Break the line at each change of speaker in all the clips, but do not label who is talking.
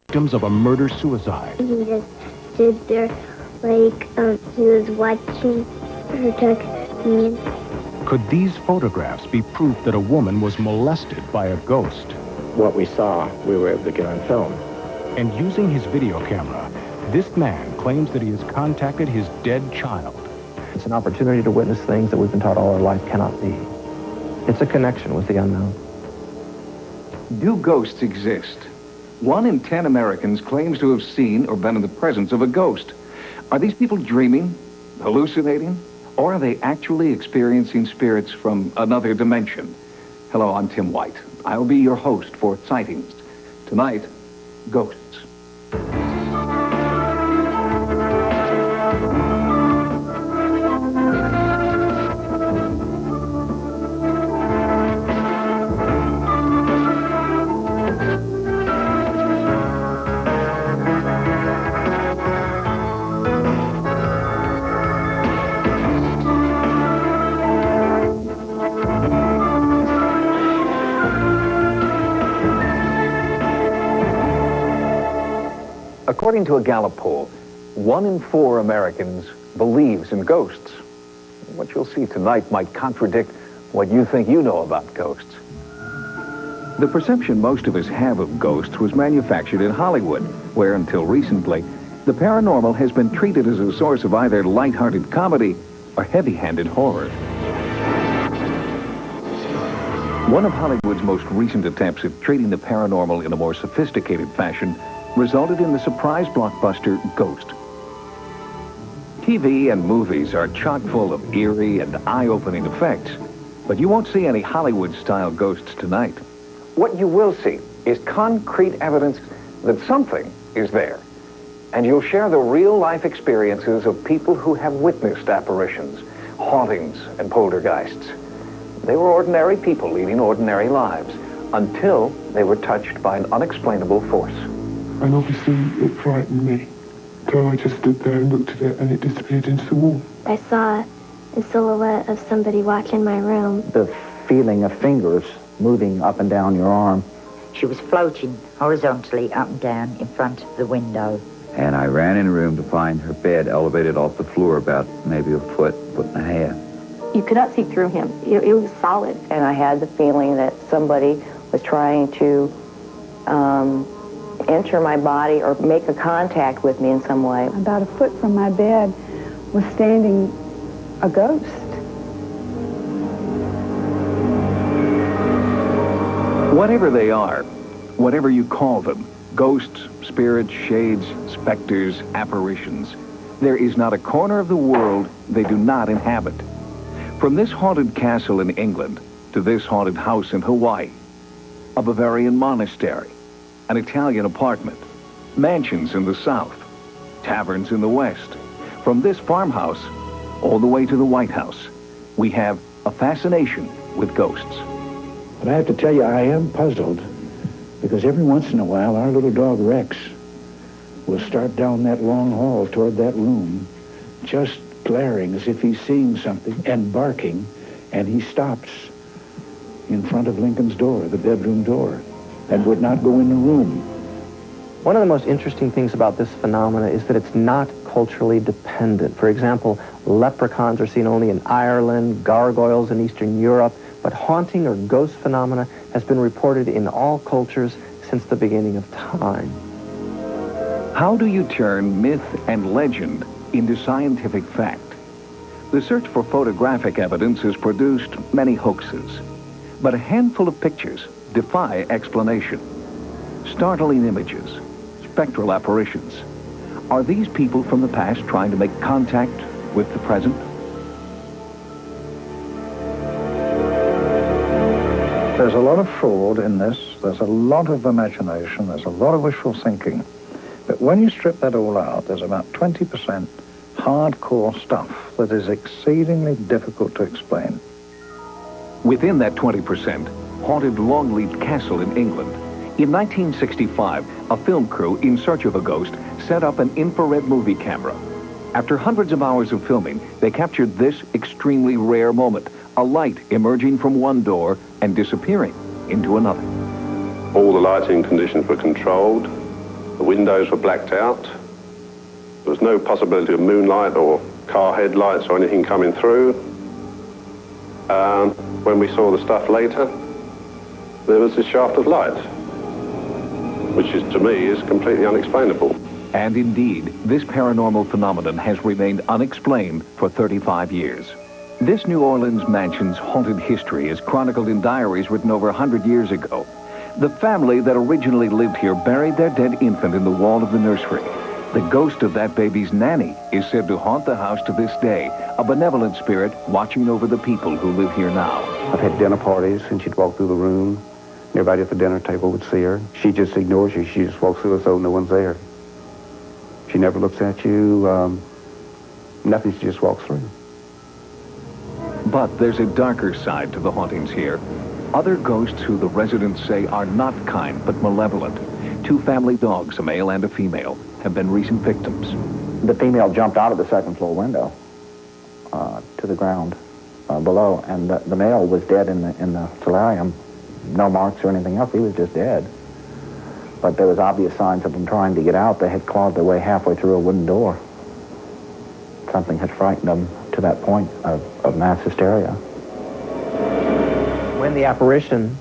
victims of a murder-suicide.
He just stood there like he was watching her tuck me in.
Could these photographs be proof that a woman was molested by a ghost?
What we saw, we were able to get on film.
And using his video camera, this man claims that he has contacted his dead child.
It's an opportunity to witness things that we've been taught all our life cannot be. It's a connection with the unknown.
Do ghosts exist? 1 in 10 Americans claims to have seen or been in the presence of a ghost. Are these people dreaming, hallucinating, or are they actually experiencing spirits from another dimension? Hello, I'm Tim White. I'll be your host for Sightings. Tonight, ghosts. According to a Gallup poll, 1 in 4 Americans believes in ghosts. What you'll see tonight might contradict what you think you know about ghosts. The perception most of us have of ghosts was manufactured in Hollywood, where until recently, the paranormal has been treated as a source of either lighthearted comedy or heavy-handed horror. One of Hollywood's most recent attempts at treating the paranormal in a more sophisticated fashion resulted in the surprise blockbuster Ghost. TV and movies are chock full of eerie and eye-opening effects, but you won't see any Hollywood-style ghosts tonight. What you will see is concrete evidence that something is there, and you'll share the real-life experiences of people who have witnessed apparitions, hauntings, and poltergeists. They were ordinary people leading ordinary lives until they were touched by an unexplainable force.
And obviously it frightened me. So I just stood there and looked at it and it disappeared into the wall.
I saw a silhouette of somebody walking my room.
The feeling of fingers moving up and down your arm.
She was floating horizontally up and down in front of the window.
And I ran in the room to find her bed elevated off the floor about maybe a foot and a half.
You could not see through him. It was solid.
And I had the feeling that somebody was trying to enter my body or make a contact with me in some way.
About a foot from my bed was standing a ghost.
Whatever they are, whatever you call them, ghosts, spirits, shades, specters, apparitions, there is not a corner of the world they do not inhabit. From this haunted castle in England to this haunted house in Hawaii, a Bavarian monastery, an Italian apartment, mansions in the south, taverns in the west. From this farmhouse all the way to the White House, we have a fascination with ghosts.
But I have to tell you, I am puzzled, because every once in a while, our little dog Rex will start down that long hall toward that room, just glaring as if he's seeing something and barking, and he stops in front of Lincoln's door, the bedroom door, and would not go in the room.
One of the most interesting things about this phenomena is that it's not culturally dependent. For example, leprechauns are seen only in Ireland, gargoyles in Eastern Europe, but haunting or ghost phenomena has been reported in all cultures since the beginning of time.
How do you turn myth and legend into scientific fact? The search for photographic evidence has produced many hoaxes, but a handful of pictures defy explanation. Startling images, spectral apparitions. Are these people from the past trying to make contact with the present?
There's a lot of fraud in this. There's a lot of imagination. There's a lot of wishful thinking. But when you strip that all out, there's about 20% hardcore stuff that is exceedingly difficult to explain.
Within that 20%, haunted Longleat Castle in England. In 1965, a film crew in search of a ghost set up an infrared movie camera. After hundreds of hours of filming, they captured this extremely rare moment, a light emerging from one door and disappearing into another.
All the lighting conditions were controlled. The windows were blacked out. There was no possibility of moonlight or car headlights or anything coming through. When we saw the stuff later, there was this shaft of light, which is, to me, is completely unexplainable.
And indeed, this paranormal phenomenon has remained unexplained for 35 years. This New Orleans mansion's haunted history is chronicled in diaries written over 100 years ago. The family that originally lived here buried their dead infant in the wall of the nursery. The ghost of that baby's nanny is said to haunt the house to this day, a benevolent spirit watching over the people who live here now.
I've had dinner parties, and she'd walk through the room. Everybody at the dinner table would see her. She just ignores you. She just walks through as though no one's there. She never looks at you. Nothing. She just walks through.
But there's a darker side to the hauntings here. Other ghosts who the residents say are not kind but malevolent. 2 family dogs, a male and a female, have been recent victims.
The female jumped out of the second-floor window to the ground below, and the male was dead in the solarium. No marks or anything else. He was just dead. But there was obvious signs of them trying to get out. They had clawed their way halfway through a wooden door. Something had frightened them to that point of mass hysteria.
When the apparition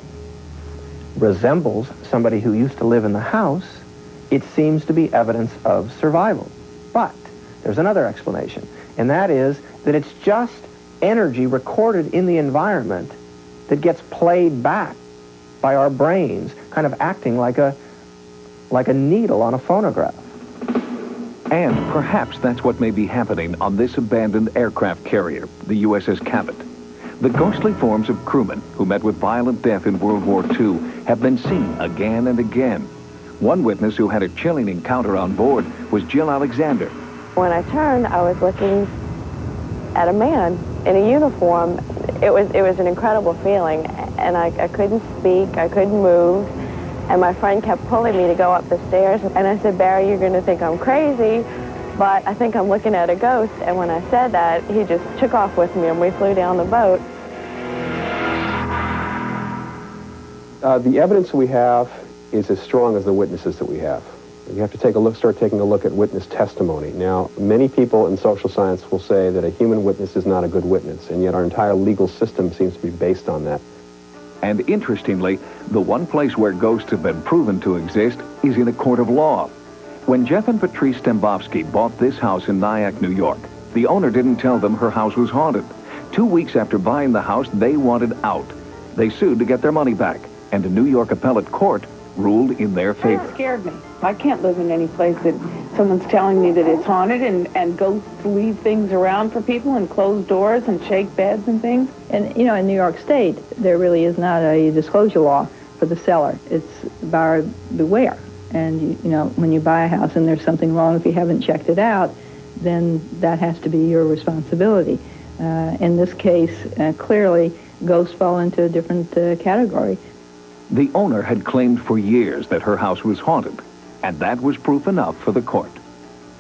resembles somebody who used to live in the house, it seems to be evidence of survival. But there's another explanation, and that is that it's just energy recorded in the environment that gets played back by our brains, kind of acting like a needle on a phonograph.
And perhaps that's what may be happening on this abandoned aircraft carrier, the USS Cabot. The ghostly forms of crewmen who met with violent death in World War II have been seen again and again. One witness who had a chilling encounter on board was Jill Alexander.
When I turned, I was looking at a man in a uniform. It was an incredible feeling, and I couldn't speak, I couldn't move, and my friend kept pulling me to go up the stairs, and I said, "Barry, you're going to think I'm crazy, but I think I'm looking at a ghost." And when I said that, he just took off with me, and we flew down the boat.
The evidence we have is as strong as the witnesses that we have. You have to start taking a look at witness testimony. Now, many people in social science will say that a human witness is not a good witness, and yet our entire legal system seems to be based on that.
And interestingly, the one place where ghosts have been proven to exist is in a court of law. When Jeff and Patrice Stembowski bought this house in Nyack, New York, the owner didn't tell them her house was haunted. 2 weeks after buying the house, they wanted out. They sued to get their money back, and a New York appellate court ruled in their favor.
It scared me. I can't live in any place that someone's telling me that it's haunted and ghosts leave things around for people and close doors and shake beds and things.
And, you know, in New York State, there really is not a disclosure law for the seller. It's buyer beware. And, you know, when you buy a house and there's something wrong, if you haven't checked it out, then that has to be your responsibility. In this case, clearly, ghosts fall into a different category.
The owner had claimed for years that her house was haunted, and that was proof enough for the court.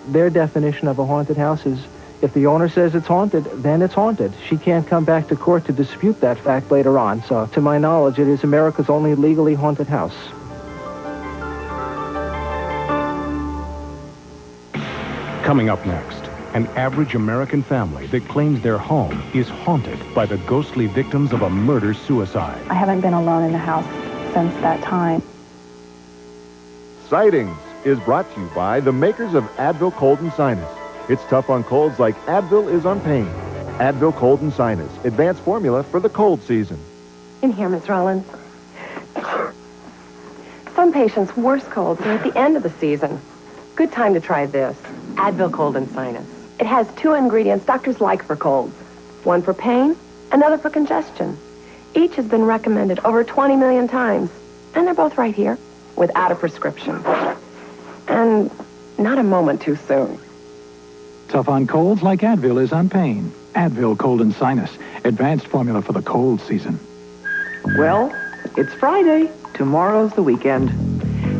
Their definition of a haunted house is if the owner says it's haunted, then it's haunted. She can't come back to court to dispute that fact later on. So, to my knowledge, it is America's only legally haunted house.
Coming up next, an average American family that claims their home is haunted by the ghostly victims of a murder-suicide.
I haven't been alone in the house since that time.
Sightings is brought to you by the makers of Advil Cold and Sinus. It's tough on colds like Advil is on pain. Advil Cold and Sinus, advanced formula for the cold season.
In here, Miss Rollins. Some patients' worst colds are at the end of the season. Good time to try this, Advil Cold and Sinus. It has 2 ingredients doctors like for colds. One for pain, another for congestion. Each has been recommended over 20 million times. And they're both right here, without a prescription. And not a moment too soon.
Tough on colds like Advil is on pain. Advil Cold and Sinus, advanced formula for the cold season.
Well, it's Friday. Tomorrow's the weekend.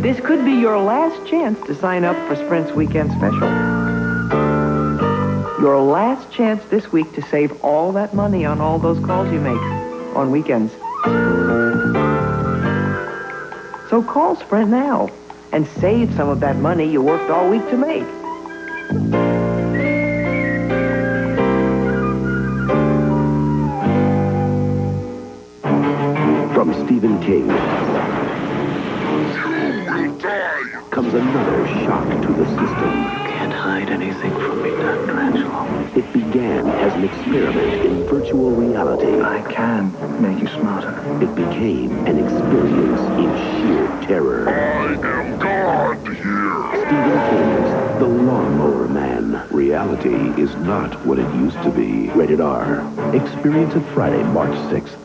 This could be your last chance to sign up for Sprint's Weekend Special. Your last chance this week to save all that money on all those calls you make on weekends. So call Sprint now. and save some of that money you worked all week to make.
From Stephen King comes another shock to the system. You can't hide anything from me, Dr. Angelo. It began as an experiment in virtual reality. I can make you smarter. It became an experience in sheer terror. I am God here. Stephen King's The Lawnmower Man. Reality is not what it used to be. Rated R. Experience it Friday, March 6th.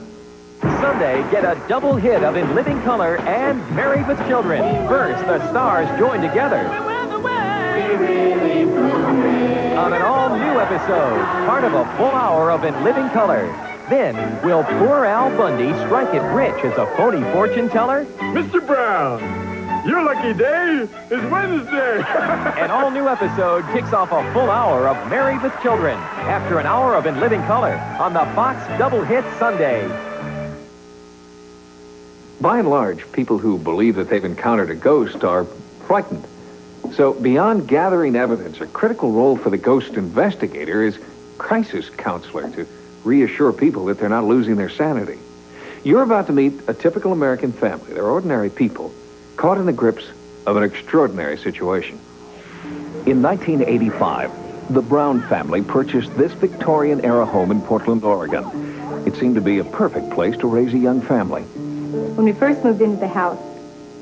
Sunday, get a double hit of In Living Color and Married with Children. First, the stars join together on an all-new episode, part of a full hour of In Living Color. Then, will poor Al Bundy strike it rich as a phony fortune teller?
Mr. Brown, your lucky day is Wednesday.
An all-new episode kicks off a full hour of Married with Children after an hour of In Living Color on the Fox Double Hit Sunday.
By and large, people who believe that they've encountered a ghost are frightened. So beyond gathering evidence, a critical role for the ghost investigator is crisis counselor to reassure people that they're not losing their sanity. You're about to meet a typical American family. They're ordinary people caught in the grips of an extraordinary situation. In 1985, the Brown family purchased this Victorian-era home in Portland, Oregon. It seemed to be a perfect place to raise a young family.
When we first moved into the house,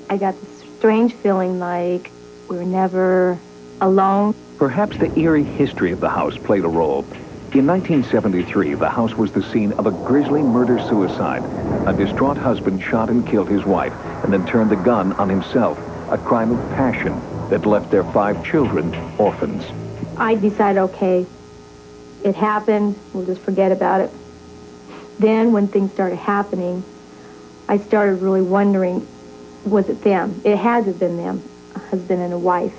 I got this strange feeling like we were never alone.
Perhaps the eerie history of the house played a role. In 1973, the house was the scene of a grisly murder-suicide. A distraught husband shot and killed his wife and then turned the gun on himself, a crime of passion that left their 5 children orphans.
I decided, okay, it happened, we'll just forget about it. Then when things started happening, I started really wondering, was it them? It had to have been them, a husband and a wife.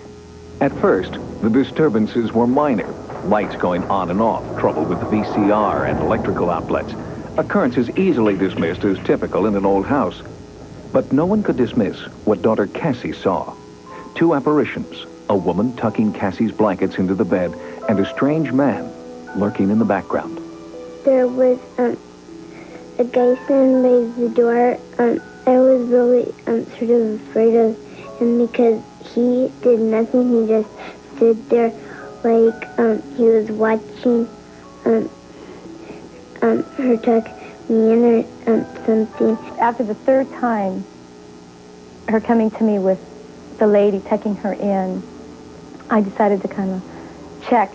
At first, the disturbances were minor. Lights going on and off, trouble with the VCR and electrical outlets. Occurrences easily dismissed as typical in an old house. But no one could dismiss what daughter Cassie saw. 2 apparitions, a woman tucking Cassie's blankets into the bed, and a strange man lurking in the background.
There was a guy standing by the door. I was really sort of afraid of him because he did nothing. He just stood there like he was watching her tuck me in or something.
After the 3rd time, her coming to me with the lady tucking her in, I decided to kind of check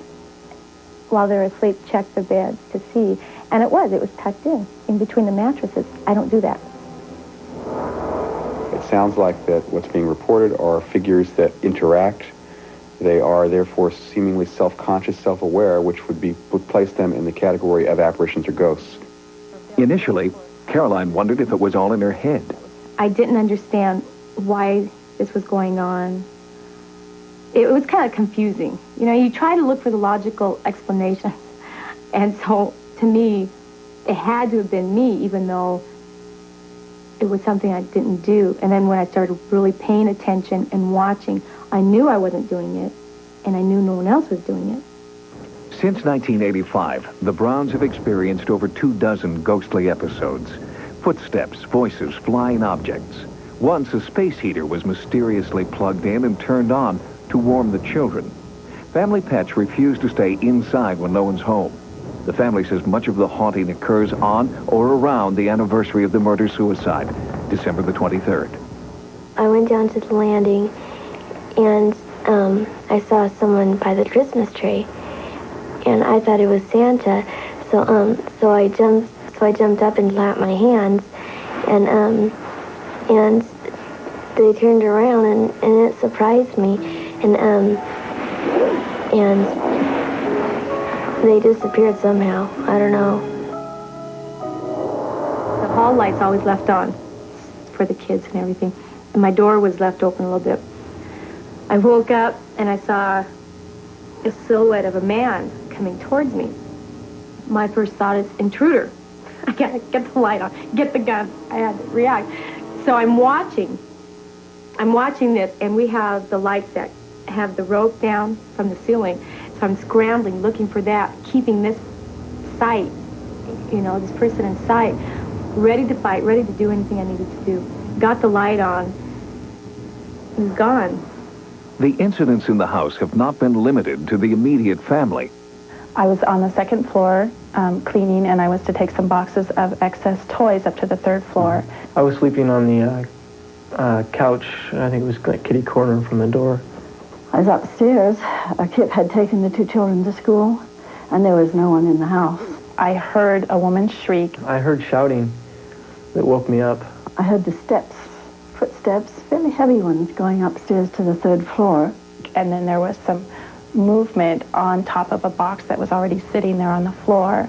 while they were asleep, check the beds to see. And it was tucked in between the mattresses. I don't do that.
It sounds like that what's being reported are figures that interact. They are therefore seemingly self-conscious, self-aware, which would place them in the category of apparitions or ghosts.
Initially, Caroline wondered if it was all in her head.
I didn't understand why this was going on. It was kind of confusing. You know, you try to look for the logical explanation. And so, to me, it had to have been me, even though it was something I didn't do. And then when I started really paying attention and watching, I knew I wasn't doing it, and I knew no one else was doing it.
Since 1985, the Browns have experienced over 24 ghostly episodes. Footsteps, voices, flying objects. Once, a space heater was mysteriously plugged in and turned on to warm the children. Family pets refuse to stay inside when no one's home. The family says much of the haunting occurs on or around the anniversary of the murder-suicide, December the 23rd.
I went down to the landing, and I saw someone by the Christmas tree, and I thought it was Santa. So I jumped up and clapped my hands, and they turned around, and it surprised me, and they disappeared somehow. I don't know.
The hall lights always left on for the kids and everything. And my door was left open a little bit. I woke up and I saw a silhouette of a man coming towards me. My first thought is intruder. I gotta get the light on, get the gun. I had to react. So I'm watching. I'm watching this, and we have the lights that have the rope down from the ceiling. So I'm scrambling, looking for that, keeping this sight, this person in sight, ready to fight, ready to do anything I needed to do. Got the light on. He was gone.
The incidents in the house have not been limited to the immediate family.
I was on the second floor cleaning, and I was to take some boxes of excess toys up to the third floor.
I was sleeping on the couch. I think it was like kitty corner from the door.
I was upstairs. Kip had taken the 2 children to school, and there was no one in the house.
I heard a woman shriek.
I heard shouting that woke me up.
I heard the footsteps, fairly heavy ones, going upstairs to the 3rd floor.
And then there was some movement on top of a box that was already sitting there on the floor.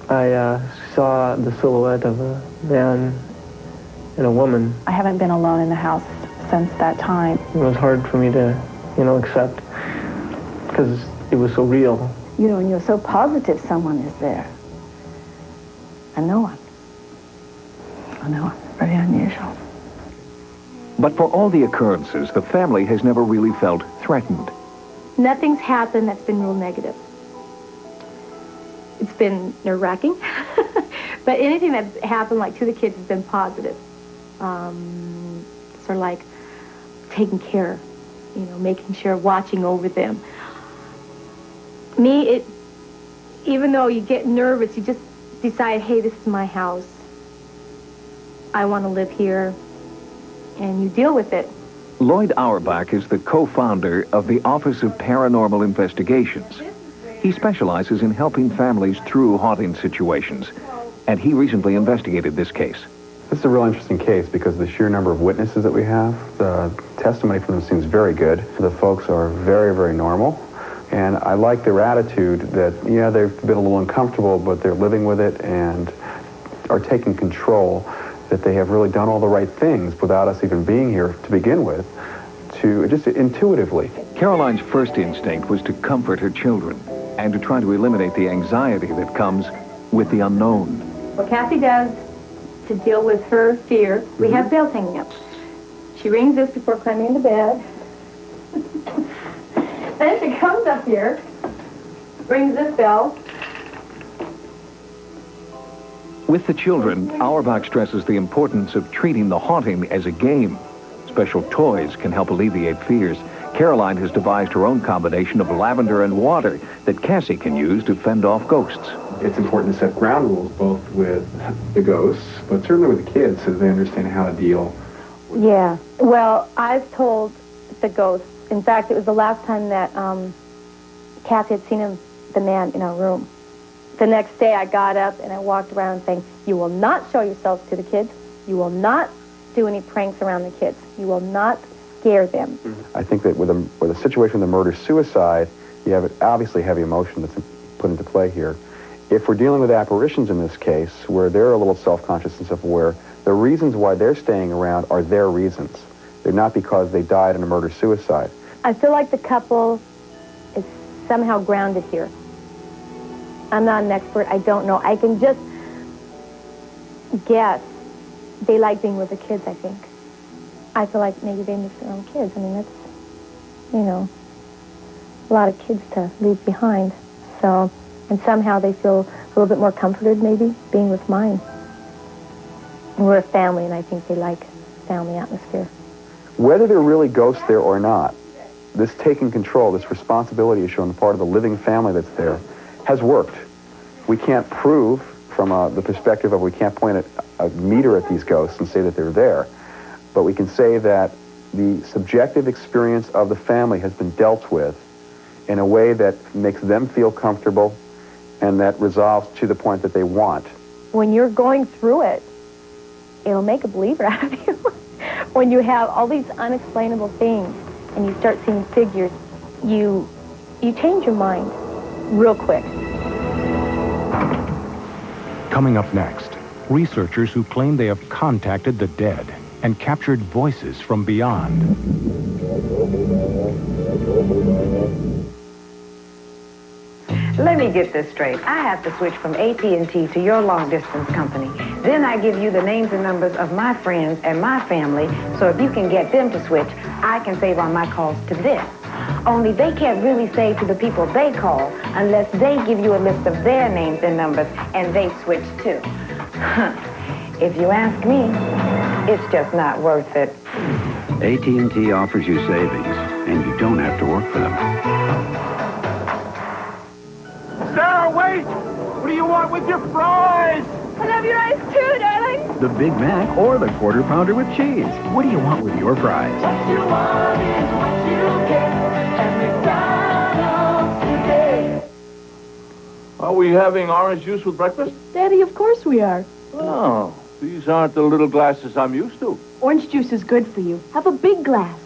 I saw the silhouette of a man and a woman.
I haven't been alone in the house since that time.
It was hard for me to, accept, because it was so real.
And you're so positive someone is there. And no one. Very unusual.
But for all the occurrences, the family has never really felt threatened.
Nothing's happened that's been real negative. It's been nerve-wracking. But anything that's happened, like, to the kids has been positive. Sort of like taking care, making sure, watching over them. Me, even though you get nervous, you just decide, hey, this is my house. I want to live here. And you deal with it.
Lloyd Auerbach is the co-founder of the Office of Paranormal Investigations. He specializes in helping families through haunting situations, and he recently investigated this case.
This is a real interesting case because of the sheer number of witnesses that we have. The testimony from them seems very good. The folks are very, very normal. And I like their attitude that, yeah, they've been a little uncomfortable, but they're living with it and are taking control, that they have really done all the right things without us even being here to begin with, to just intuitively.
Caroline's first instinct was to comfort her children and to try to eliminate the anxiety that comes with the unknown.
What Kathy does to deal with her fear, we have bells hanging up. She rings this before climbing into bed. Then she comes up here, rings this bell.
With the children, Auerbach stresses the importance of treating the haunting as a game. Special toys can help alleviate fears. Caroline has devised her own combination of lavender and water that Cassie can use to fend off ghosts.
It's important to set ground rules both with the ghosts, but certainly with the kids so they understand how to deal.
Yeah. Well, I've told the ghosts. In fact, it was the last time that Kathy had seen the man in our room. The next day I got up and I walked around saying, you will not show yourselves to the kids. You will not do any pranks around the kids. You will not scare them.
I think that with a situation of the murder-suicide, you have obviously heavy emotion that's put into play here. If we're dealing with apparitions in this case, where they're a little self-conscious and self-aware, the reasons why they're staying around are their reasons. They're not because they died in a murder-suicide.
I feel like the couple is somehow grounded here. I'm not an expert. I don't know. I can just guess. They like being with the kids, I think. I feel like maybe they miss their own kids. I mean, that's, a lot of kids to leave behind. So, and somehow they feel a little bit more comforted, maybe, being with mine. And we're a family, and I think they like family atmosphere.
Whether there are really ghosts there or not, this taking control, this responsibility issue on the part of the living family that's there, has worked. We can't prove from the perspective of, we can't point a meter at these ghosts and say that they're there, but we can say that the subjective experience of the family has been dealt with in a way that makes them feel comfortable and that resolves to the point that they want.
When you're going through it, it'll make a believer out of you. When you have all these unexplainable things and you start seeing figures, you change your mind real quick.
Coming up next, researchers who claim they have contacted the dead and captured voices from beyond.
Let me get this straight. I have to switch from AT&T to your long-distance company. Then I give you the names and numbers of my friends and my family, so if you can get them to switch, I can save on my calls to this. Only they can't really save to the people they call unless they give you a list of their names and numbers and they switch too. If you ask me, it's just not worth it.
AT&T offers you savings, and you don't have to work for them.
Sarah, wait! What do you want with your fries?
I love your eyes too, darling.
The Big Mac or the Quarter Pounder with cheese. What do you want with your fries?
What you want is what you get at McDonald's today.
Are we having orange juice with breakfast?
Daddy, of course we are.
Oh, these aren't the little glasses I'm used to.
Orange juice is good for you. Have a big glass.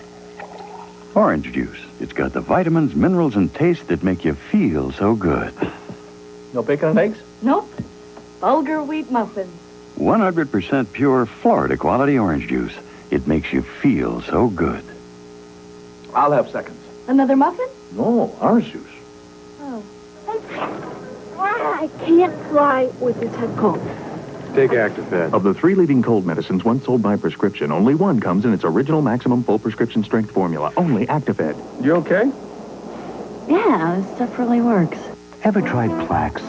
Orange juice. It's got the vitamins, minerals, and taste that make you feel so good.
No bacon and eggs?
Nope. Bulgur wheat muffins.
100% pure Florida quality orange juice. It makes you feel so good.
I'll have seconds.
Another muffin?
No, orange juice.
Oh. I can't fly with this head cold.
Take Actifed.
Of the 3 leading cold medicines once sold by prescription, only one comes in its original maximum full prescription strength formula. Only Actifed.
You okay?
Yeah, this stuff really works.
Ever tried Plaques?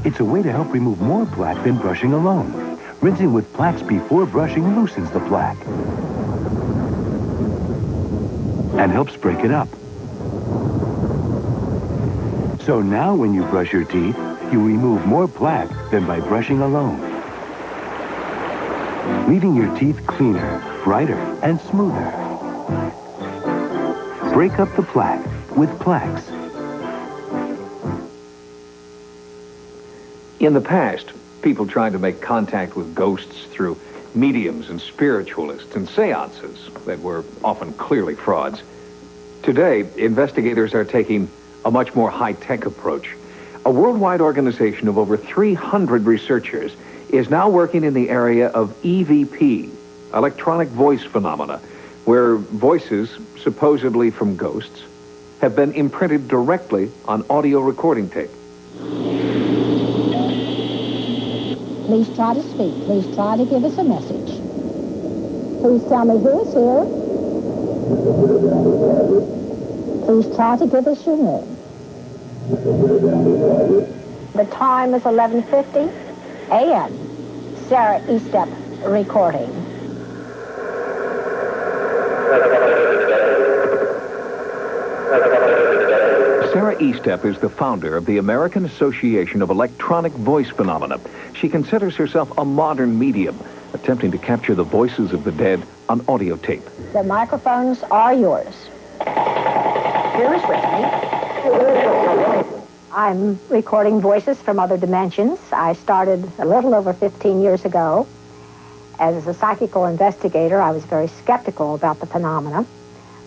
It's a way to help remove more plaque than brushing alone. Rinsing with Plaques before brushing loosens the plaque and helps break it up. So now when you brush your teeth, you remove more plaque than by brushing alone, leaving your teeth cleaner, brighter, and smoother. Break up the plaque with Plaques.
In the past, people tried to make contact with ghosts through mediums and spiritualists and seances that were often clearly frauds. Today, investigators are taking a much more high-tech approach. A worldwide organization of over 300 researchers is now working in the area of EVP, electronic voice phenomena, where voices, supposedly from ghosts, have been imprinted directly on audio recording tape.
Please try to speak. Please try to give us a message. Please tell me who is here. Please try to give us your name. The time is 11:50 a.m. Sarah Estep recording.
Sarah Estep is the founder of the American Association of Electronic Voice Phenomena. She considers herself a modern medium, attempting to capture the voices of the dead on audio tape.
The microphones are yours. Here is with me. I'm recording voices from other dimensions. I started a little over 15 years ago. As a psychical investigator, I was very skeptical about the phenomena,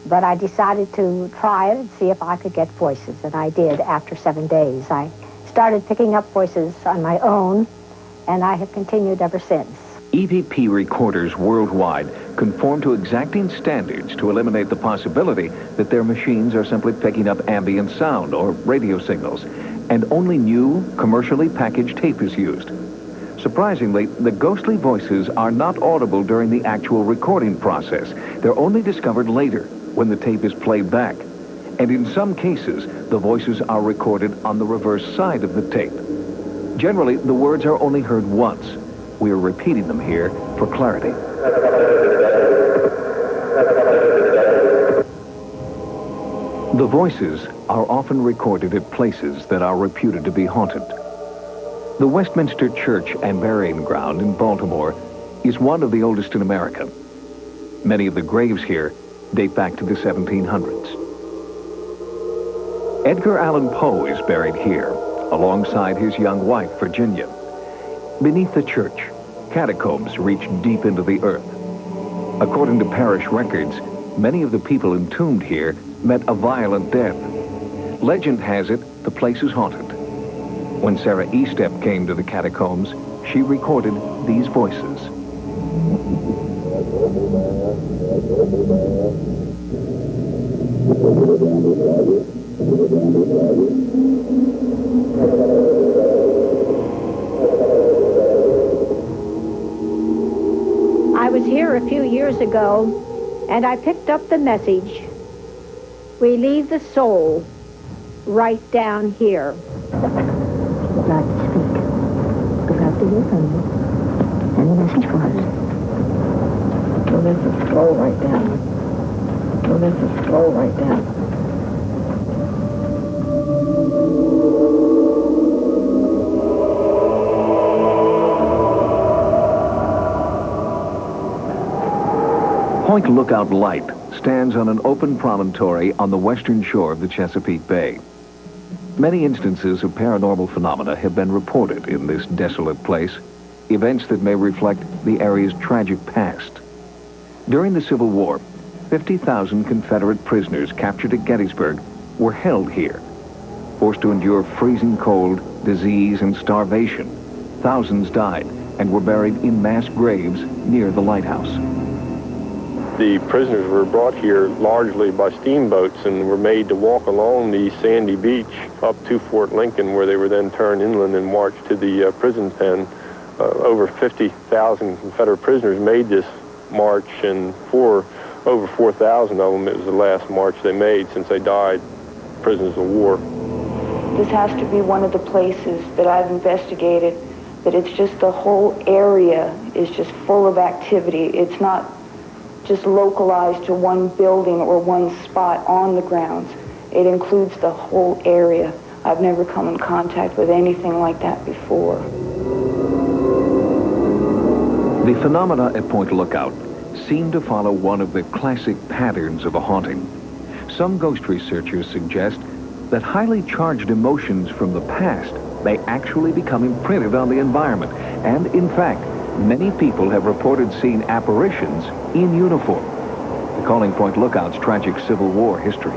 but I decided to try it and see if I could get voices, and I did after 7 days. I started picking up voices on my own, and I have continued ever since.
EVP recorders worldwide conform to exacting standards to eliminate the possibility that their machines are simply picking up ambient sound or radio signals, and only new, commercially packaged tape is used. Surprisingly, the ghostly voices are not audible during the actual recording process. They're only discovered later, when the tape is played back. And in some cases, the voices are recorded on the reverse side of the tape. Generally, the words are only heard once. We are repeating them here for clarity. The voices are often recorded at places that are reputed to be haunted. The Westminster Church and Burying Ground in Baltimore is one of the oldest in America. Many of the graves here date back to the 1700s. Edgar Allan Poe is buried here, alongside his young wife, Virginia. Beneath the church, catacombs reach deep into the earth. According to parish records, many of the people entombed here met a violent death. Legend has it the place is haunted. When Sarah Estep came to the catacombs, she recorded these voices.
I was here a few years ago, and I picked up the message, "Relieve the soul," right down here.
Would like to speak. Would like to hear from you. Any message for us?
Well, this is slow right down. Well, this is slow right down.
Point Lookout Light stands on an open promontory on the western shore of the Chesapeake Bay. Many instances of paranormal phenomena have been reported in this desolate place, events that may reflect the area's tragic past. During the Civil War, 50,000 Confederate prisoners captured at Gettysburg were held here. Forced to endure freezing cold, disease, and starvation, thousands died and were buried in mass graves near the lighthouse.
The prisoners were brought here largely by steamboats and were made to walk along the sandy beach up to Fort Lincoln, where they were then turned inland and marched to the prison pen. Over 50,000 Confederate prisoners made this march, and for over 4,000 of them, it was the last march they made since they died prisoners of war.
This has to be one of the places that I've investigated that it's just the whole area is just full of activity. It's not just localized to one building or one spot on the grounds. It includes the whole area. I've never come in contact with anything like that before.
The phenomena at Point Lookout seem to follow one of the classic patterns of a haunting. Some ghost researchers suggest that highly charged emotions from the past may actually become imprinted on the environment. And in fact, many people have reported seeing apparitions in uniform, recalling Point Lookout's tragic Civil War history.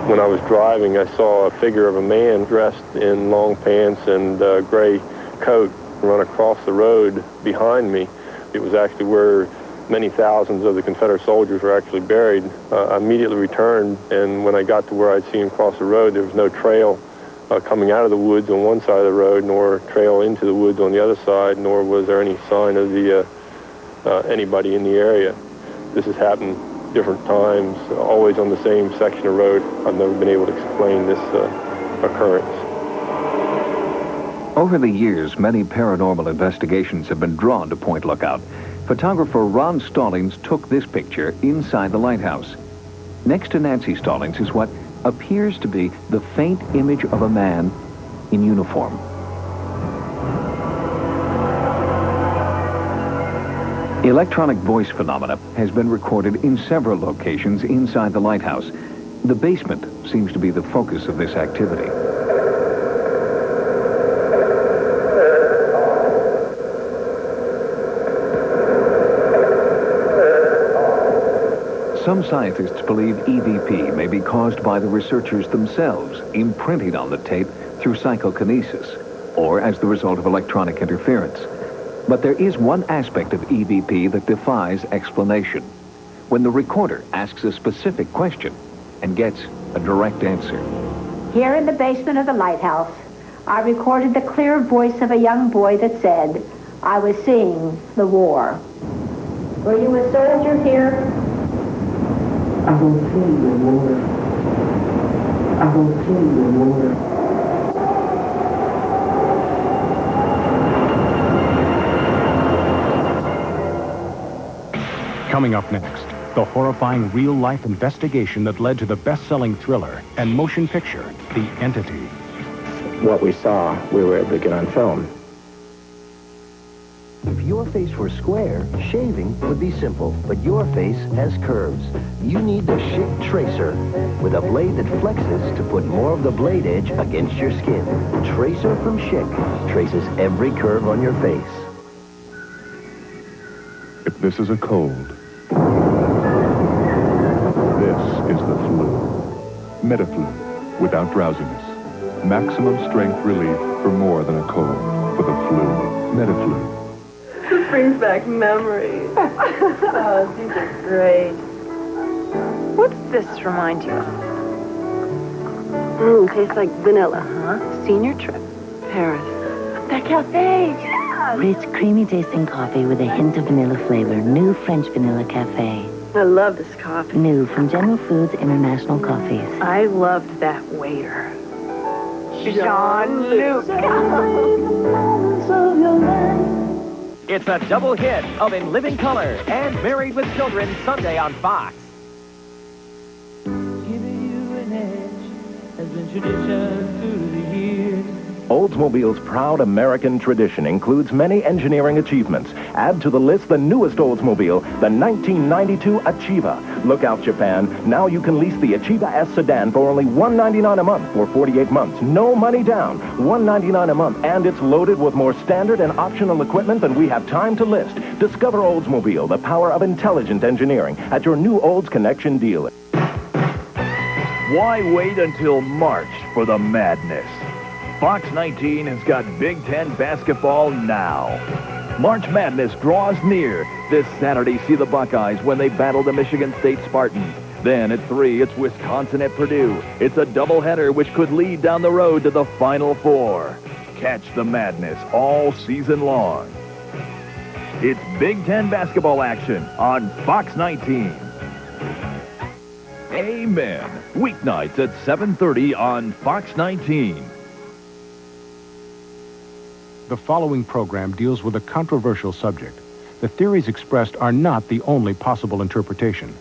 When I was driving, I saw a figure of a man dressed in long pants and a gray coat run across the road behind me. It was actually where many thousands of the Confederate soldiers were actually buried. I immediately returned, and when I got to where I'd seen him cross the road, there was no trail coming out of the woods on one side of the road, nor trail into the woods on the other side, nor was there any sign of the anybody in the area. This has happened different times, always on the same section of road. I've never been able to explain this occurrence.
Over the years, many paranormal investigations have been drawn to Point Lookout. Photographer Ron Stallings took this picture inside the lighthouse. Next to Nancy Stallings is what appears to be the faint image of a man in uniform. Electronic voice phenomena has been recorded in several locations inside the lighthouse. The basement seems to be the focus of this activity. Some scientists believe EVP may be caused by the researchers themselves imprinting on the tape through psychokinesis, or as the result of electronic interference. But there is one aspect of EVP that defies explanation: when the recorder asks a specific question and gets a direct answer.
Here in the basement of the lighthouse, I recorded the clear voice of a young boy that said, "I was seeing the war." Were you a soldier here?
I will see the war. I will see the war.
Coming up next, the horrifying real-life investigation that led to the best-selling thriller and motion picture, The Entity.
What we saw, we were able to get on film.
If your face were square, shaving would be simple, but your face has curves. You need the Schick Tracer, with a blade that flexes to put more of the blade edge against your skin. Tracer from Schick traces every curve on your face.
If this is a cold, this is the flu. Metaflu, without drowsiness. Maximum strength relief for more than a cold. For the flu. Metaflu.
This brings back memories. Oh, these are great. What does this remind you of?
Tastes like vanilla, huh? Senior trip. Paris. That cafe! Yeah!
Rich, creamy tasting coffee with a hint of vanilla flavor. New French Vanilla Cafe.
I love this coffee.
New from General Foods International Coffees.
I loved that waiter. Jean-Luc.
It's a double hit of In Living Color and Married with Children Sunday on Fox.
Oldsmobile's proud American tradition includes many engineering achievements. Add to the list the newest Oldsmobile, the 1992 Achieva. Look out, Japan. Now you can lease the Achieva S sedan for only $199 a month for 48 months. No money down. $199 a month. And it's loaded with more standard and optional equipment than we have time to list. Discover Oldsmobile, the power of intelligent engineering, at your new Olds Connection dealer.
Why wait until March for the madness? Fox 19 has got Big Ten basketball now. March Madness draws near. This Saturday, see the Buckeyes when they battle the Michigan State Spartans. Then at 3, it's Wisconsin at Purdue. It's a doubleheader which could lead down the road to the Final Four. Catch the madness all season long. It's Big Ten basketball action on Fox 19. Amen. Weeknights at 7:30 on Fox 19.
The following program deals with a controversial subject. The theories expressed are not the only possible interpretation.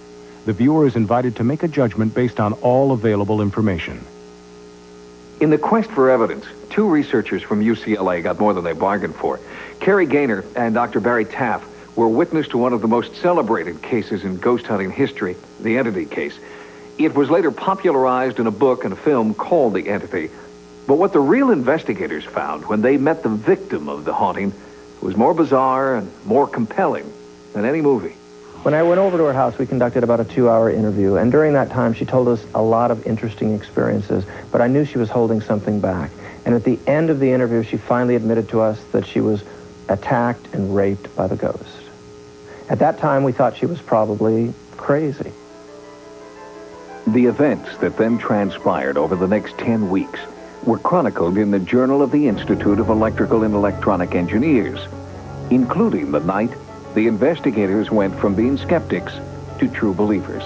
The viewer is invited to make a judgment based on all available information.
In the quest for evidence, 2 researchers from UCLA got more than they bargained for. Kerry Gaynor and Dr. Barry Taff were witness to one of the most celebrated cases in ghost hunting history, the Entity case. It was later popularized in a book and a film called The Entity. But what the real investigators found when they met the victim of the haunting was more bizarre and more compelling than any movie.
When I went over to her house, we conducted about a 2-hour interview, and during that time, she told us a lot of interesting experiences, but I knew she was holding something back. And at the end of the interview, she finally admitted to us that she was attacked and raped by the ghost. At that time, we thought she was probably crazy.
The events that then transpired over the next 10 weeks were chronicled in the Journal of the Institute of Electrical and Electronic Engineers, including the night the investigators went from being skeptics to true believers.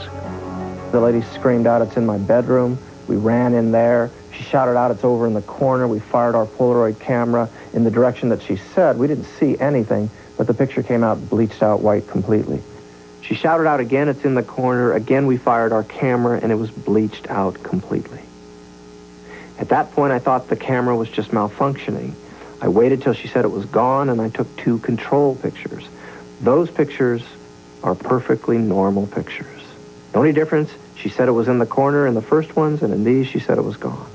The lady screamed out, "It's in my bedroom." We ran in there. She shouted out, "It's over in the corner." We fired our Polaroid camera in the direction that she said. We didn't see anything, but the picture came out bleached out white completely. She shouted out again, "It's in the corner." Again, we fired our camera, and it was bleached out completely. At that point, I thought the camera was just malfunctioning. I waited till she said it was gone, and I took 2 control pictures. Those pictures are perfectly normal pictures. The only difference, she said it was in the corner in the first ones, and in these, she said it was gone.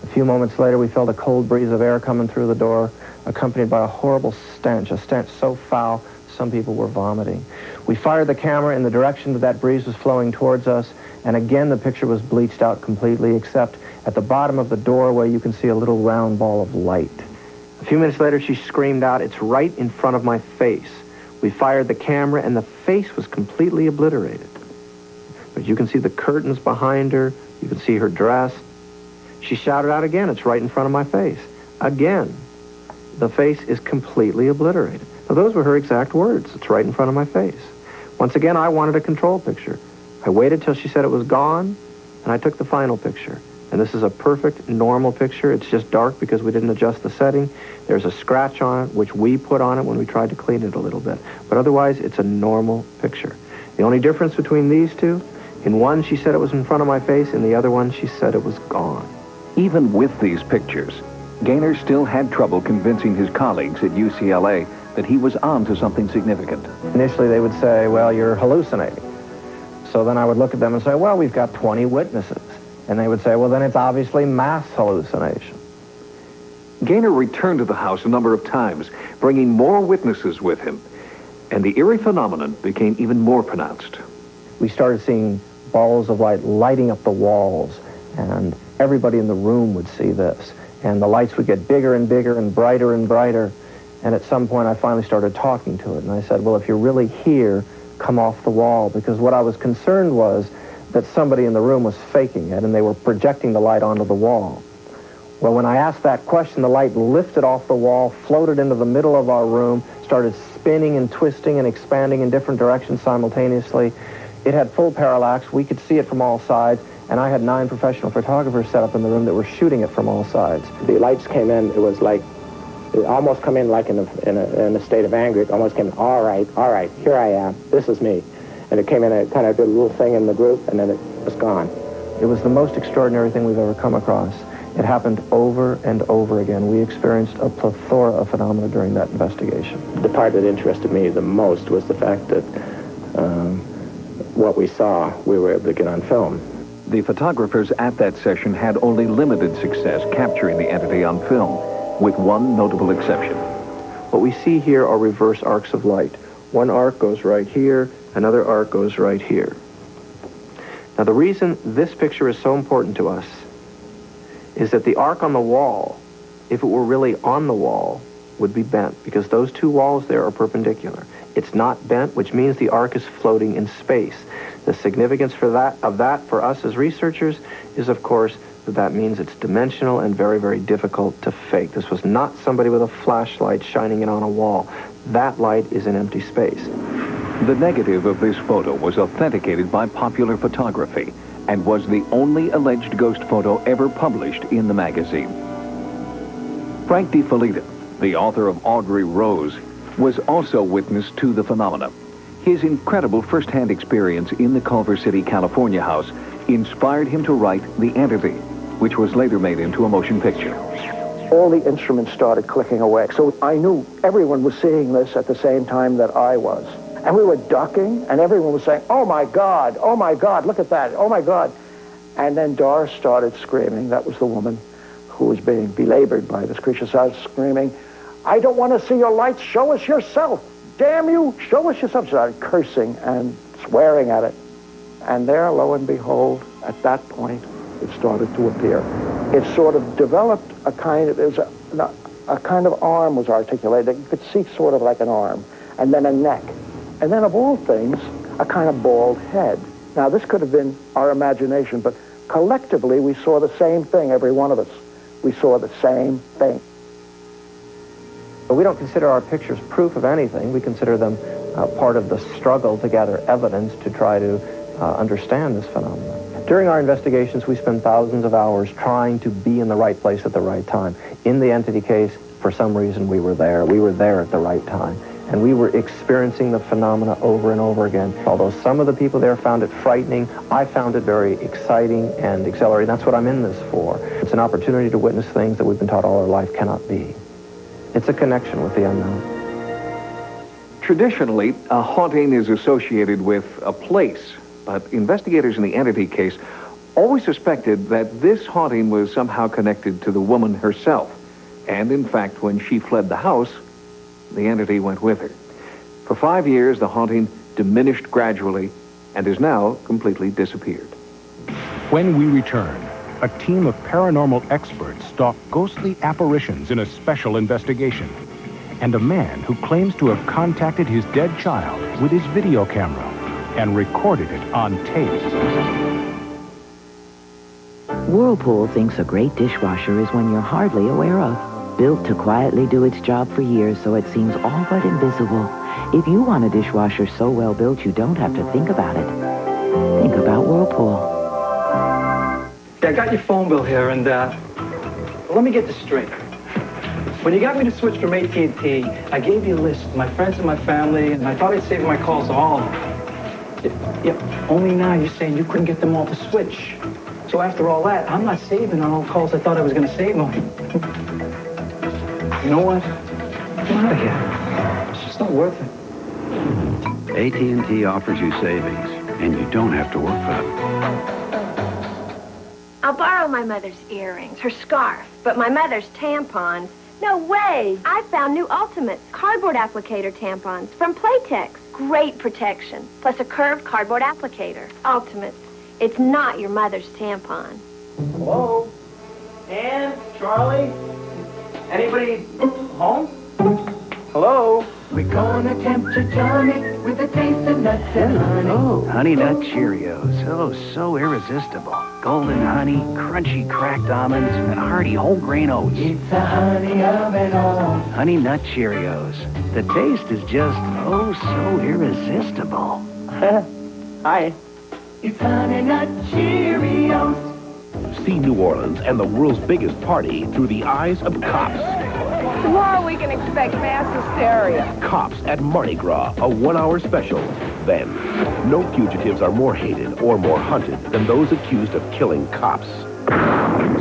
A few moments later, we felt a cold breeze of air coming through the door, accompanied by a horrible stench, a stench so foul, some people were vomiting. We fired the camera in the direction that breeze was flowing towards us, and again, the picture was bleached out completely, except at the bottom of the doorway, you can see a little round ball of light. A few minutes later, she screamed out, "It's right in front of my face." We fired the camera, and the face was completely obliterated. But you can see the curtains behind her. You can see her dress. She shouted out again, "It's right in front of my face." Again, the face is completely obliterated. Now, those were her exact words. "It's right in front of my face." Once again, I wanted a control picture. I waited till she said it was gone, and I took the final picture. And this is a perfect, normal picture. It's just dark because we didn't adjust the setting. There's a scratch on it, which we put on it when we tried to clean it a little bit. But otherwise, it's a normal picture. The only difference between these 2, in one, she said it was in front of my face. In the other one, she said it was gone.
Even with these pictures, Gaynor still had trouble convincing his colleagues at UCLA that he was on to something significant.
Initially, they would say, "Well, you're hallucinating." So then I would look at them and say, "Well, we've got 20 witnesses." And they would say, "Well, then it's obviously mass hallucination."
Gaynor returned to the house a number of times, bringing more witnesses with him, and the eerie phenomenon became even more pronounced.
We started seeing balls of light lighting up the walls, and everybody in the room would see this. And the lights would get bigger and bigger and brighter and brighter. And at some point, I finally started talking to it. And I said, "Well, if you're really here, come off the wall." Because what I was concerned was that somebody in the room was faking it and they were projecting the light onto the wall. Well, when I asked that question, the light lifted off the wall, floated into the middle of our room, started spinning and twisting and expanding in different directions simultaneously. It had full parallax. We could see it from all sides, and I had 9 professional photographers set up in the room that were shooting it from all sides.
The lights came in, it was like, it almost come in like in a state of anger. It almost came in, all right, here I am, this is me. And it came in, it kind of did a little thing in the group, and then it was gone.
It was the most extraordinary thing we've ever come across. It happened over and over again. We experienced a plethora of phenomena during that investigation.
The part that interested me the most was the fact that what we saw, we were able to get on film.
The photographers at that session had only limited success capturing the entity on film, with one notable exception.
What we see here are reverse arcs of light. One arc goes right here, another arc goes right here. Now, the reason this picture is so important to us is that the arc on the wall, if it were really on the wall, would be bent, because those 2 walls there are perpendicular. It's not bent, which means the arc is floating in space. The significance of that for us as researchers is, of course, that means it's dimensional and very, very difficult to fake. This was not somebody with a flashlight shining it on a wall. That light is in empty space.
The negative of this photo was authenticated by Popular Photography and was the only alleged ghost photo ever published in the magazine. Frank DiFelita, the author of Audrey Rose, was also witness to the phenomena. His incredible first-hand experience in the Culver City, California house inspired him to write The Entity, which was later made into a motion picture.
All the instruments started clicking away. So I knew everyone was seeing this at the same time that I was. And we were ducking, and everyone was saying, oh my God, look at that, oh my God. And then Doris started screaming. That was the woman who was being belabored by this creature. Started screaming, I don't want to see your lights, show us yourself. Damn you, show us yourself. She started cursing and swearing at it. And there, lo and behold, at that point, it started to appear. It sort of developed a kind of, it was a kind of arm was articulated. You could see sort of like an arm, and then a neck. And then of all things, a kind of bald head. Now, this could have been our imagination, but collectively, we saw the same thing, every one of us. We saw the same thing.
But we don't consider our pictures proof of anything. We consider them part of the struggle to gather evidence to try to understand this phenomenon. During our investigations, we spend thousands of hours trying to be in the right place at the right time. In the Entity case, for some reason, we were there. We were there at the right time. And we were experiencing the phenomena over and over again. Although some of the people there found it frightening, I found it very exciting and exhilarating. That's what I'm in this for. It's an opportunity to witness things that we've been taught all our life cannot be. It's a connection with the unknown.
Traditionally, a haunting is associated with a place, but investigators in the Entity case always suspected that this haunting was somehow connected to the woman herself. And in fact, when she fled the house, the Entity went with her. For 5 years, the haunting diminished gradually and has now completely disappeared.
When we return, a team of paranormal experts stalk ghostly apparitions in a special investigation. And a man who claims to have contacted his dead child with his video camera and recorded it on tape.
Whirlpool thinks a great dishwasher is one you're hardly aware of. Built to quietly do its job for years so it seems all but invisible. If you want a dishwasher so well built you don't have to think about it, think about Whirlpool.
I got your phone bill here, and let me get this straight. When you got me to switch from AT&T, I gave you a list of my friends and my family, and I thought I'd save my calls to all of them. Yeah, only now you're saying you couldn't get them all to switch. So after all that, I'm not saving on all calls I thought I was going to save on. You know what? I'm out of here. It's just not worth it.
AT&T offers you savings, and you don't have to work for them.
I'll borrow my mother's earrings, her scarf, but my mother's tampons. No way! I found new Ultimates cardboard applicator tampons from Playtex. Great protection, plus a curved cardboard applicator. Ultimates. It's not your mother's tampon.
Hello? Ann? Charlie? Anybody home? Hello?
We're gonna tempt your Johnny with a taste of nuts and honey.
Oh, Honey Nut Cheerios. Oh, so irresistible. Golden honey, crunchy cracked almonds, and hearty whole grain oats.
It's a honey of it all.
Honey Nut Cheerios. The taste is just, oh, so irresistible.
Hi. It's Honey Nut Cheerios.
See New Orleans and the world's biggest party through the eyes of cops.
Tomorrow we can expect mass hysteria.
Cops at Mardi Gras, a one-hour special. Then, no fugitives are more hated or more hunted than those accused of killing cops.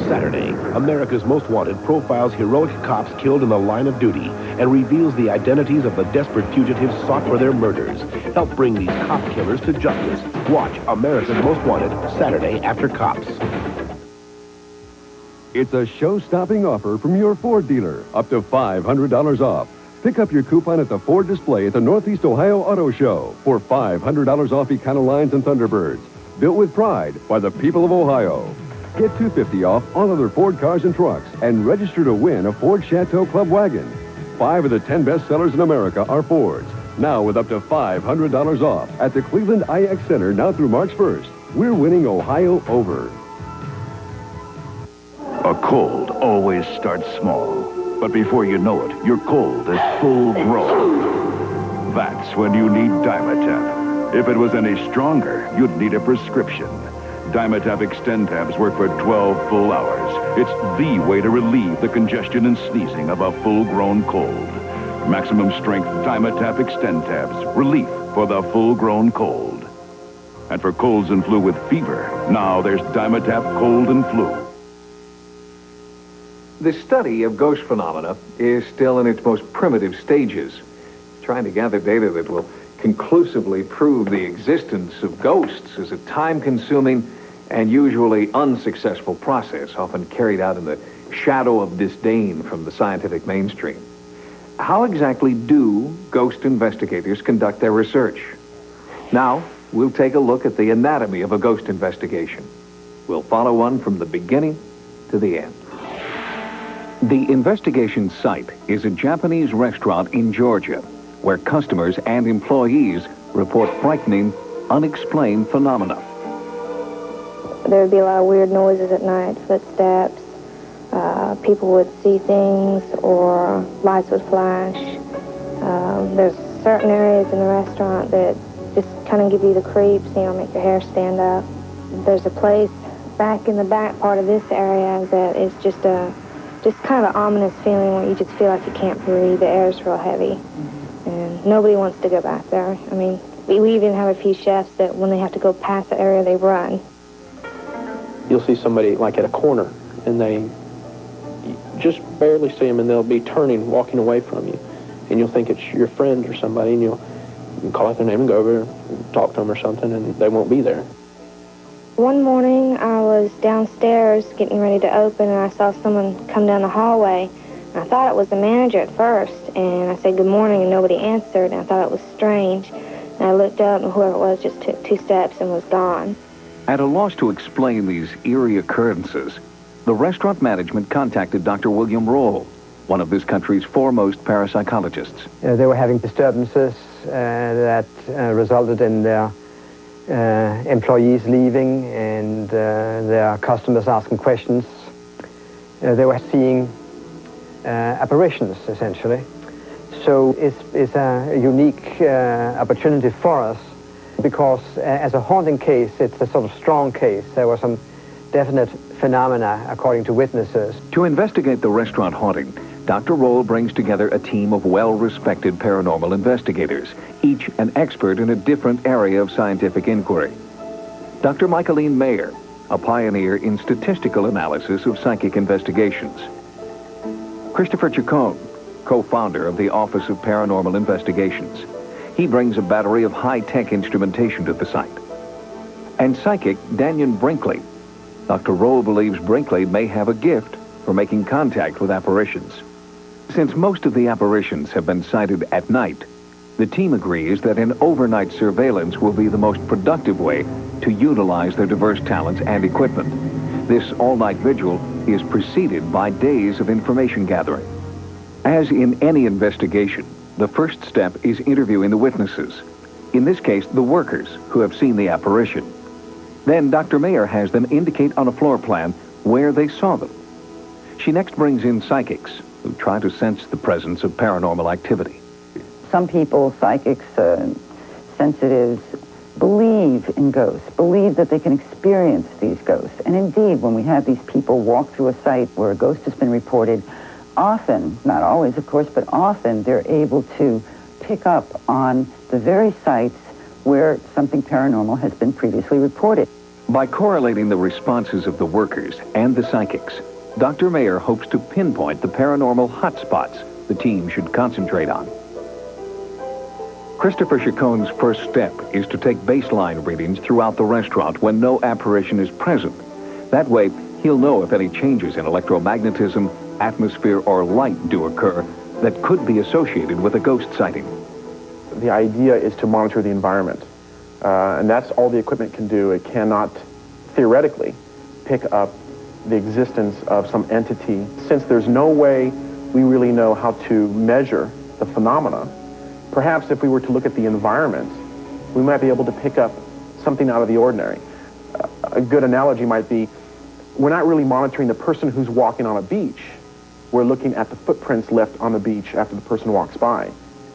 Saturday, America's Most Wanted profiles heroic cops killed in the line of duty and reveals the identities of the desperate fugitives sought for their murders. Help bring these cop killers to justice. Watch America's Most Wanted Saturday after Cops.
It's a show-stopping offer from your Ford dealer, up to $500 off. Pick up your coupon at the Ford display at the Northeast Ohio Auto Show for $500 off Econolines and Thunderbirds. Built with pride by the people of Ohio. Get $250 off all other Ford cars and trucks and register to win a Ford Chateau Club Wagon. 5 of the 10 best sellers in America are Fords. Now with up to $500 off at the Cleveland IX Center now through March 1st. We're winning Ohio over.
A cold always starts small, but before you know it, your cold is full grown. That's when you need Dimetap. If it was any stronger, you'd need a prescription. Dimetap Extend tabs work for 12 full hours. It's the way to relieve the congestion and sneezing of a full-grown cold. Maximum strength Dimetap Extend tabs. Relief for the full-grown cold. And for colds and flu with fever, now there's Dimetap Cold and Flu.
The study of ghost phenomena is still in its most primitive stages, trying to gather data that will conclusively prove the existence of ghosts is a time-consuming and usually unsuccessful process, often carried out in the shadow of disdain from the scientific mainstream. How exactly do ghost investigators conduct their research? Now, we'll take a look at the anatomy of a ghost investigation. We'll follow one from the beginning to the end. The investigation site is a Japanese restaurant in Georgia, where customers and employees report frightening, unexplained phenomena.
There would be a lot of weird noises at night, footsteps. People would see things, or lights would flash. There's certain areas in the restaurant that just kind of give you the creeps, make your hair stand up. There's a place back in the back part of this area that is just kind of an ominous feeling where you just feel like you can't breathe. The air is real heavy. And nobody wants to go back there. I mean, we even have a few chefs that when they have to go past the area, they run.
You'll see somebody like at a corner, and they just barely see them, and they'll be turning, walking away from you. And you'll think it's your friend or somebody, and you call out their name and go over and talk to them or something, and they won't be there.
One morning, I was downstairs getting ready to open, and I saw someone come down the hallway. I thought it was the manager at first, and I said good morning, and nobody answered, and I thought it was strange. And I looked up, and whoever it was just took 2 steps and was gone.
At a loss to explain these eerie occurrences, the restaurant management contacted Dr. William Roll, one of this country's foremost parapsychologists.
They were having disturbances that resulted in their employees leaving and their customers asking questions. They were seeing apparitions, essentially. So it's a unique opportunity for us because as a haunting case, it's a sort of strong case. There were some definite phenomena, according to witnesses.
To investigate the restaurant haunting, Dr. Roll brings together a team of well-respected paranormal investigators, each an expert in a different area of scientific inquiry. Dr. Michaeline Mayer, a pioneer in statistical analysis of psychic investigations. Christopher Chacon, co-founder of the Office of Paranormal Investigations. He brings a battery of high-tech instrumentation to the site. And psychic Daniel Brinkley. Dr. Roll believes Brinkley may have a gift for making contact with apparitions. Since most of the apparitions have been sighted at night, the team agrees that an overnight surveillance will be the most productive way to utilize their diverse talents and equipment. This all-night vigil is preceded by days of information gathering. As in any investigation, The first step is interviewing the witnesses. In this case, the workers who have seen the apparition. Then Dr. Mayer has them indicate on a floor plan where they saw them. She next brings in psychics who try to sense the presence of paranormal activity.
Some people, psychics, sensitives, believe in ghosts, believe that they can experience these ghosts. And indeed, when we have these people walk through a site where a ghost has been reported, often, not always of course, but often they're able to pick up on the very sites where something paranormal has been previously reported.
By correlating the responses of the workers and the psychics, Dr. Mayer hopes to pinpoint the paranormal hotspots the team should concentrate on. Christopher Chacon's first step is to take baseline readings throughout the restaurant when no apparition is present. That way, he'll know if any changes in electromagnetism, atmosphere, or light do occur that could be associated with a ghost sighting.
The idea is to monitor the environment, and that's all the equipment can do. It cannot, theoretically, pick up the existence of some entity. Since there's no way we really know how to measure the phenomena, perhaps if we were to look at the environment, we might be able to pick up something out of the ordinary. A good analogy might be, we're not really monitoring the person who's walking on a beach. We're looking at the footprints left on the beach after the person walks by.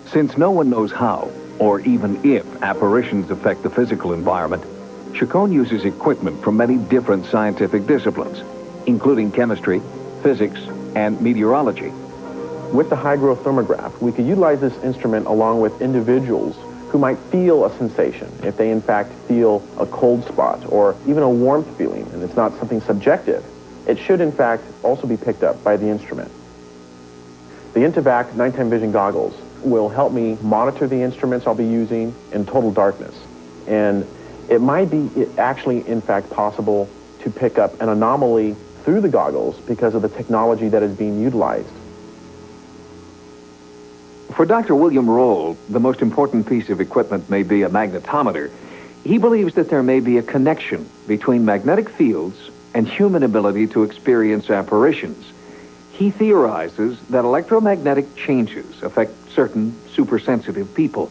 Since no one knows how, or even if, apparitions affect the physical environment, Chacon uses equipment from many different scientific disciplines, including chemistry, physics, and meteorology.
With the high-growth thermograph, we could utilize this instrument along with individuals who might feel a sensation, if they in fact feel a cold spot or even a warmth feeling, and it's not something subjective. It should in fact also be picked up by the instrument. The Intevac nighttime vision goggles will help me monitor the instruments I'll be using in total darkness. And it might be actually in fact possible to pick up an anomaly through the goggles because of the technology that is being utilized.
For Dr. William Roll, the most important piece of equipment may be a magnetometer. He believes that there may be a connection between magnetic fields and human ability to experience apparitions. He theorizes that electromagnetic changes affect certain supersensitive people,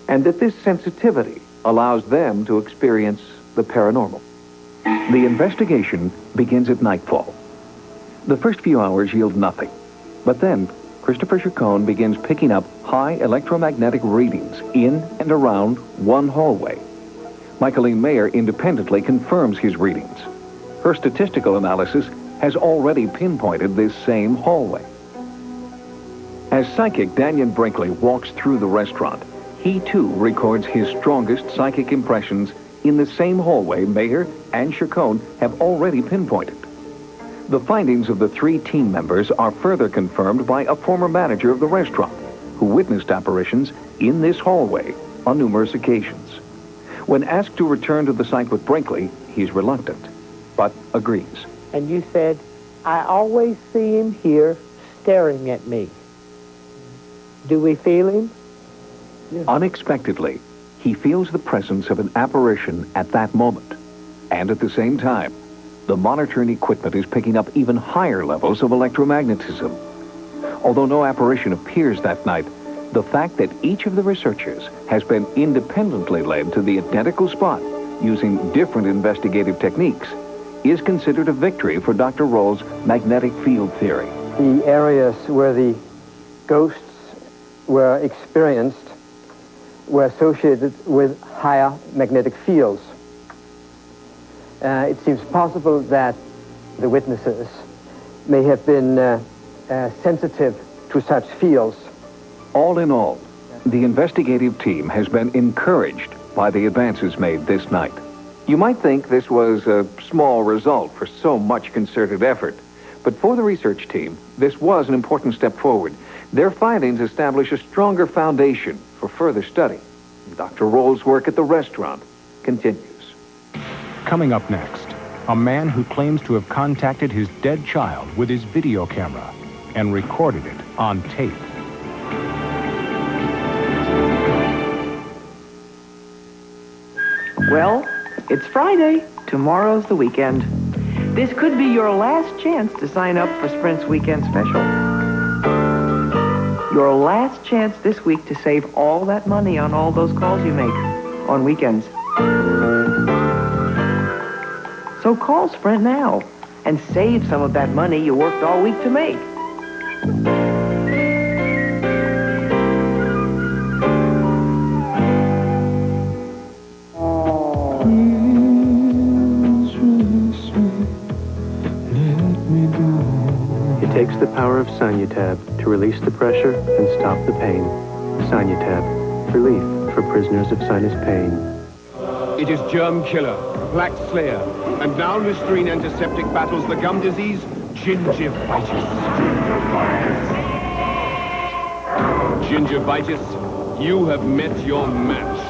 and that this sensitivity allows them to experience the paranormal. The investigation begins at nightfall. The first few hours yield nothing, but then Christopher Chacon begins picking up high electromagnetic readings in and around one hallway. Michaeline Mayer independently confirms his readings. Her statistical analysis has already pinpointed this same hallway. As psychic Daniel Brinkley walks through the restaurant, he too records his strongest psychic impressions in the same hallway Mayer and Chacon have already pinpointed. The findings of the three team members are further confirmed by a former manager of the restaurant who witnessed apparitions in this hallway on numerous occasions. When asked to return to the site with Brinkley, he's reluctant, but agrees.
And you said, I always see him here staring at me. Do we feel him?
Yeah. Unexpectedly, he feels the presence of an apparition at that moment. And at the same time, the monitoring equipment is picking up even higher levels of electromagnetism. Although no apparition appears that night, the fact that each of the researchers has been independently led to the identical spot using different investigative techniques is considered a victory for Dr. Roll's magnetic field theory.
The areas where the ghosts were experienced were associated with higher magnetic fields. It seems possible that the witnesses may have been sensitive to such fields.
All in all, the investigative team has been encouraged by the advances made this night. You might think this was a small result for so much concerted effort, but for the research team, this was an important step forward. Their findings establish a stronger foundation for further study. Dr. Roll's work at the restaurant continues.
Coming up next, a man who claims to have contacted his dead child with his video camera and recorded it on tape.
Well, it's Friday. Tomorrow's the weekend. This could be your last chance to sign up for Sprint's Weekend Special.
Your last chance this week to save all that money on all those calls you make on weekends. So call Sprint now and save some of that money you worked all week to make.
It takes the power of Signatab to release the pressure and stop the pain. Signatab, relief for prisoners of sinus pain.
It is germ killer, plaque slayer, and now Listerine antiseptic battles the gum disease, gingivitis. Gingivitis, you have met your match.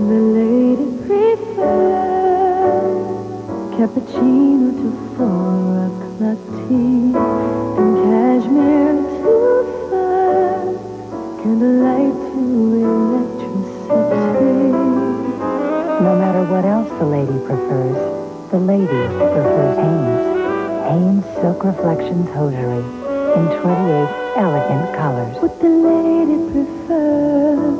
The lady prefers cappuccino to 4 o'clock tea and cashmere to fur, candlelight to electricity.
No matter what else the lady prefers, the lady prefers Hanes. Hanes Silk Reflections Hosiery in 28 elegant colors.
What the lady prefers.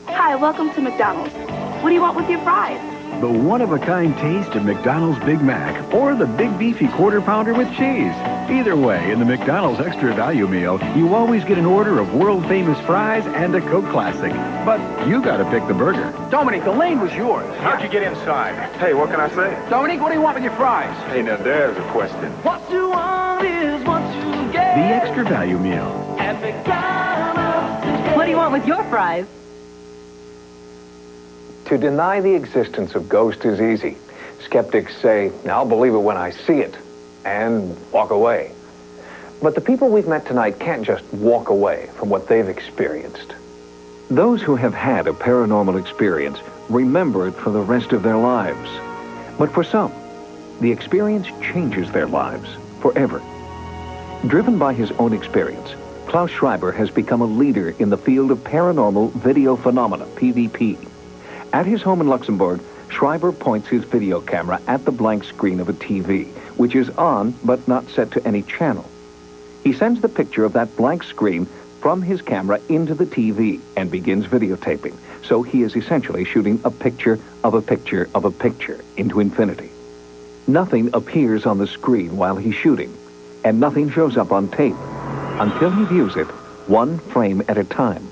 Hi, welcome to McDonald's. What do you want with your fries?
The one-of-a-kind taste of McDonald's Big Mac or the Big Beefy Quarter Pounder with cheese. Either way, in the McDonald's Extra Value Meal, you always get an order of world-famous fries and a Coke Classic. But you gotta pick the burger.
Dominique, the lane was yours.
How'd you get inside? Hey, what can I say?
Dominique, what do you want with your fries?
Hey, now there's a question.
What you want is what you get.
The Extra Value Meal.
At McDonald's.
What do you want with your fries?
To deny the existence of ghosts is easy. Skeptics say, I'll believe it when I see it, and walk away. But the people we've met tonight can't just walk away from what they've experienced. Those who have had a paranormal experience remember it for the rest of their lives. But for some, the experience changes their lives forever. Driven by his own experience, Klaus Schreiber has become a leader in the field of paranormal video phenomena, PVP. At his home in Luxembourg, Schreiber points his video camera at the blank screen of a TV, which is on but not set to any channel. He sends the picture of that blank screen from his camera into the TV and begins videotaping. So he is essentially shooting a picture of a picture of a picture into infinity. Nothing appears on the screen while he's shooting, and nothing shows up on tape until he views it one frame at a time.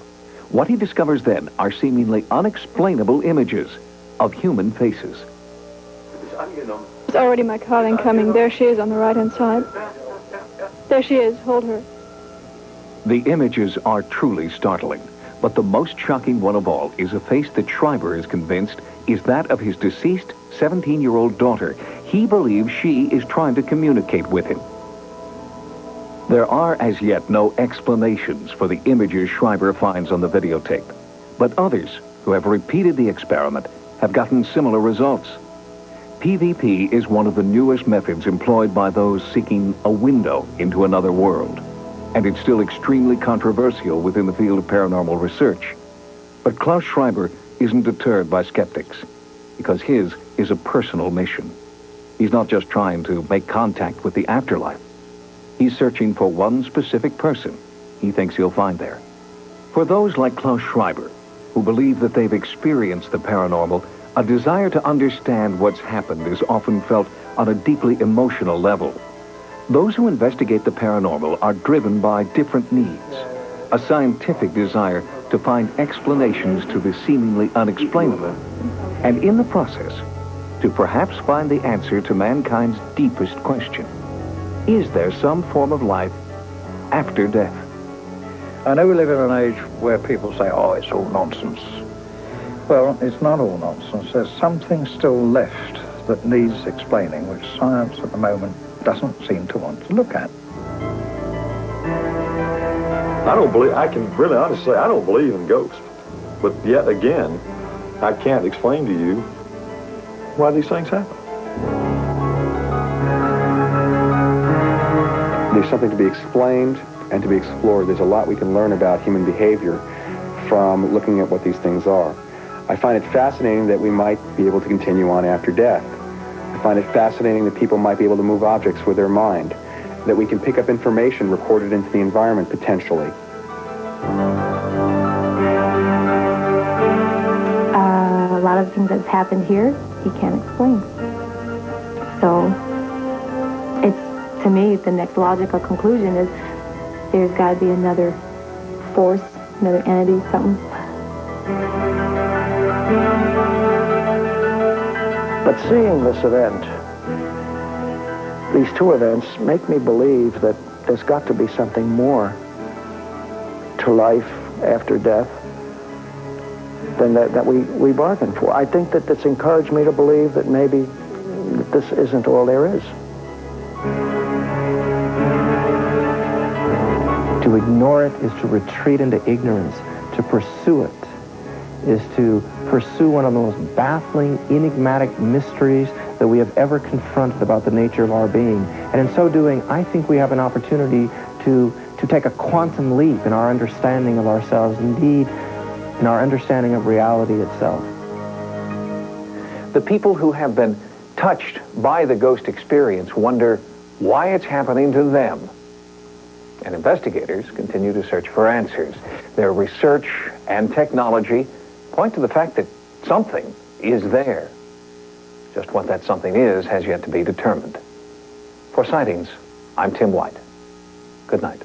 What he discovers then are seemingly unexplainable images of human faces.
There's already my car incoming. There she is on the right-hand side. There she is. Hold her.
The images are truly startling, but the most shocking one of all is a face that Schreiber is convinced is that of his deceased 17-year-old daughter. He believes she is trying to communicate with him. There are as yet no explanations for the images Schreiber finds on the videotape, but others who have repeated the experiment have gotten similar results. PVP is one of the newest methods employed by those seeking a window into another world, and it's still extremely controversial within the field of paranormal research. But Klaus Schreiber isn't deterred by skeptics, because his is a personal mission. He's not just trying to make contact with the afterlife. He's searching for one specific person he thinks he'll find there. For those like Klaus Schreiber, who believe that they've experienced the paranormal, a desire to understand what's happened is often felt on a deeply emotional level. Those who investigate the paranormal are driven by different needs. A scientific desire to find explanations to the seemingly unexplainable, and in the process, to perhaps find the answer to mankind's deepest question. Is there some form of life after death?
I know we live in an age where people say, oh, it's all nonsense. Well, it's not all nonsense. There's something still left that needs explaining, which science at the moment doesn't seem to want to look at.
I can really honestly say I don't believe in ghosts. But yet again, I can't explain to you why these things happen.
There's something to be explained and to be explored. There's a lot we can learn about human behavior from looking at what these things are. I find it fascinating that we might be able to continue on after death. I find it fascinating that people might be able to move objects with their mind.
that we can pick up information reported into the environment potentially.
A lot of things that's happened here, he can't explain. So, it's, to me, the next logical conclusion is there's got to be another force, another entity, something.
But seeing this event, these two events, make me believe that there's got to be something more to life after death than that we bargained for. I think that it's encouraged me to believe that maybe this isn't all there is.
To ignore it is to retreat into ignorance. To pursue it is to pursue one of the most baffling, enigmatic mysteries that we have ever confronted about the nature of our being. And in so doing, I think we have an opportunity to take a quantum leap in our understanding of ourselves, indeed, in our understanding of reality itself.
The people who have been touched by the ghost experience wonder why it's happening to them. And investigators continue to search for answers. Their research and technology point to the fact that something is there. Just what that something is has yet to be determined. For Sightings, I'm Tim White. Good night.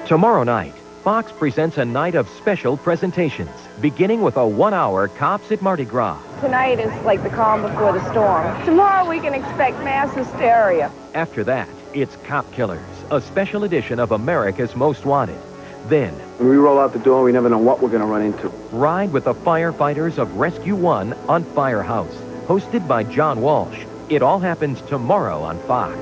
Tomorrow night, Fox presents a night of special presentations, beginning with a 1-hour Cops at Mardi Gras.
Tonight is like the calm before the storm. Tomorrow we can expect mass hysteria.
After that, it's Cop Killers, a special edition of America's Most Wanted. Then,
when we roll out the door, we never know what we're going to run into.
Ride with the firefighters of Rescue 1 on Firehouse, hosted by John Walsh. It all happens tomorrow on Fox.